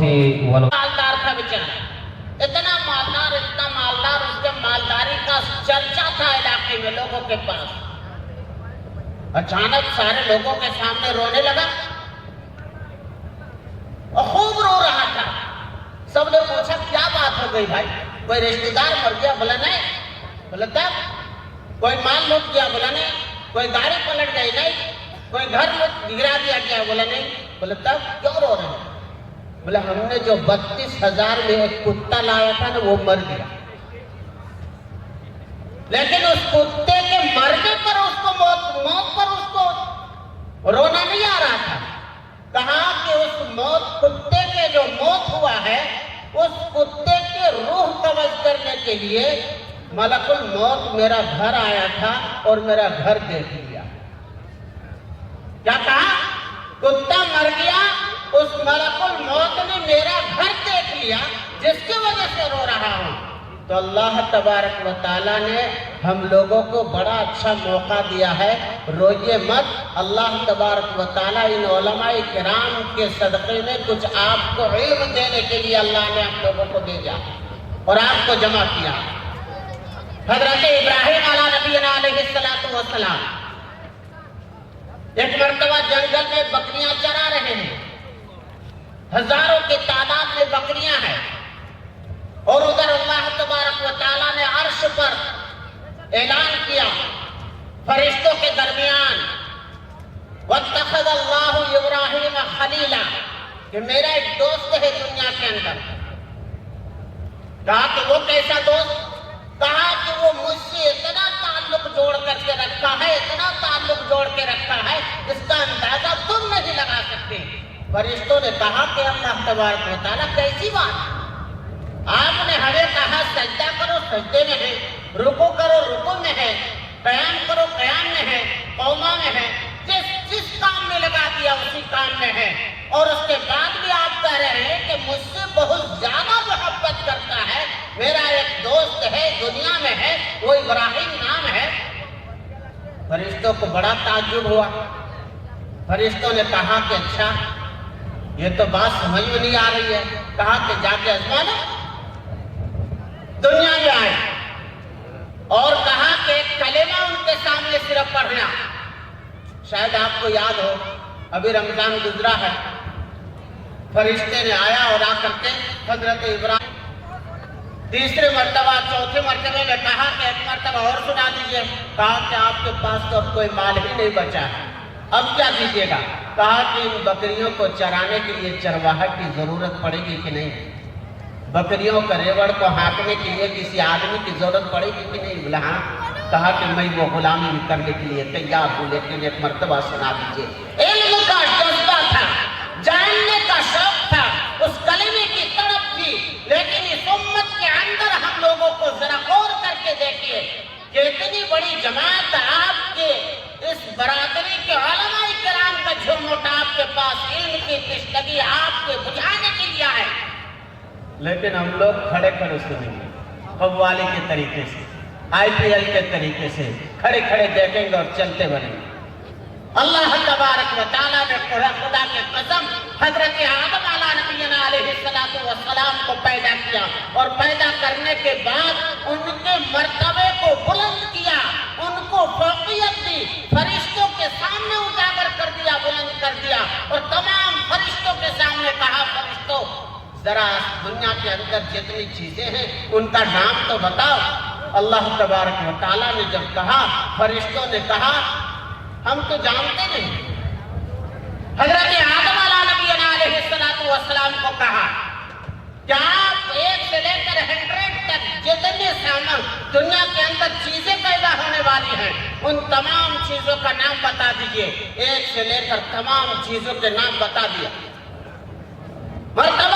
مالدار تھا بیچارہ، اتنا مالدار، اس کے مالداری کا چرچا تھا علاقے میں لوگوں کے پاس۔ اچانک سارے لوگوں کے سامنے رونے لگا اور خوب رو رہا تھا۔ سب نے پوچھا کیا بات ہو گئی بھائی؟ کوئی رشتہ دار مر گیا؟ بولا نہیں۔ بولا تب؟ کوئی مال لوٹ گیا؟ بولا نہیں۔ کوئی گاڑی پلٹ گئی؟ نہیں۔ کوئی گھر گرا دیا گیا؟ بولا نہیں۔ بولا تب کیوں رو رہے ہیں؟ بولا ہم نے جو 32,000 میں ایک کتا لایا تھا نا وہ مر گیا، لیکن اس کتے کے مرنے پر اس کو موت پر اس کو رونا نہیں آ رہا تھا۔ کہا کہ اس کتے کے جو موت ہوا ہے اس کتے کے روح قبض کرنے کے لیے ملک الموت میرا گھر آیا تھا اور میرا گھر دیکھ لیا۔ کیا کہا؟ کتا مر گیا، اس ملک الموت نے میرا گھر دیکھ لیا جس کی وجہ سے رو رہا ہوں۔ تو اللہ تبارک و تعالیٰ نے ہم لوگوں کو بڑا اچھا موقع دیا ہے، روئیے مت۔ اللہ تبارک و تعالیٰ ان علماء کرام کے صدقے میں کچھ آپ کو علم دینے کے لیے اللہ نے آپ لوگوں کو بھیجا اور آپ کو جمع کیا۔ حضرت ابراہیم علیہ نبینا علیہ السلام ایک مرتبہ جنگل میں بکریاں چرا رہے ہیں، ہزاروں کی تعداد میں بکریاں ہیں، اور ادھر اللہ تبارک و تعالیٰ نے عرش پر اعلان کیا فرشتوں کے درمیان، وَاتَّخَذَ اللَّهُ إِبْرَاهِيمَ خَلِيلًا، کہ میرا ایک دوست ہے دنیا کے اندر۔ کہا کہ وہ کیسا دوست؟ کہا کہ وہ مجھ سے اتنا تعلق جوڑ کر کے رکھا ہے، اتنا تعلق جوڑ کے رکھا ہے اس کا اندازہ تم نہیں لگا سکتے۔ فرشتوں نے کہا کہ اللہ تبارک و تعالیٰ کیسی بات؟ آپ نے ہمیں کہا سجدہ کرو، سجدے میں ہے، رکوع کرو، رکوع میں ہے، قیام کرو، قیام میں ہے، قوما میں ہے، جس کام میں لگا دیا اسی کام میں ہے، اور اس کے بعد بھی آپ کہہ رہے ہیں کہ مجھ سے بہت زیادہ محبت کرتا ہے، میرا ایک دوست ہے دنیا میں ہے، وہ ابراہیم نام ہے۔ فرشتوں کو بڑا تعجب ہوا۔ فرشتوں نے کہا کہ اچھا یہ تو بات سمجھ میں نہیں آ رہی ہے۔ کہا کہ جا کے آزما لو، دنیا میں آئے، اور کہا کہ ایک کلمہ ان کے سامنے صرف پڑھنا۔ شاید آپ کو یاد ہو ابھی رمضان گزرا ہے، فرشتے نے آیا اور آ کر کے حضرت ابراہیم تیسرے مرتبہ چوتھے مرتبے میں کہا کہ ایک مرتبہ اور سنا دیجئے۔ کہا کہ آپ کے پاس تو اب کوئی مال ہی نہیں بچا ہے، اب کیا کیجیے گا؟ کہا کہ ان بکریوں کو چرانے کے لیے چرواہا کی ضرورت پڑے گی کہ نہیں؟ بکریوں کا ریوڑ کو ہانکنے کے لیے کسی آدمی کی ضرورت پڑے گی کہ نہیں؟ بولا ہاں۔ کہا کہ میں وہ غلامی کرنے کے لیے تیار ہوں، لیکن ایک مرتبہ سنا دیجیے۔ علم کا جذبہ تھا، جاننے کا شوق تھا، اس کلمے کی تڑپ تھی، لیکن اس امت کے اندر ہم لوگوں کو ذرا غور کر کے دیکھیے کہ اتنی بڑی جماعت آپ کے اس برادری کے علماء کرام کا جھرمٹ آپ کے پاس علم کی تشنگی آپ کے بجھانے کے لیے آئے، لیکن ہم لوگ کھڑے کھڑے سنیں گے، قوالی کے طریقے سے، IPL کے طریقے سے کھڑے کھڑے دیکھیں گے اور چلتے بنیں گے۔ اللہ تبارک و تعالیٰ نے خدا کے قسم حضرت آدم علیہ نبینا علیہ السلام کو پیدا کیا، اور پیدا کرنے کے بعد ان کے مرتبے کو بلند کیا، ان کو فوقیت دی، فرشتوں کے سامنے اجاگر کر دیا، بلند کر دیا، اور تمام فرشتوں کے سامنے کہا فرشتوں ذرا دنیا کے اندر جتنی چیزیں ہیں ان کا نام تو بتاؤ۔ اللہ تبارک و تعالیٰ نے جب کہا، فرشتوں نے کہا ہم تو جانتے نہیں۔ حضرت آدم علیہ نبینا علیہ السلام کو کہا کہ آپ 1 سے لے کر 100 تک جتنے سامان دنیا کے اندر چیزیں پیدا ہونے والی ہیں ان تمام چیزوں کا نام بتا دیجئے۔ 1 سے لے کر تمام چیزوں کے نام بتا دیا۔ مرتبہ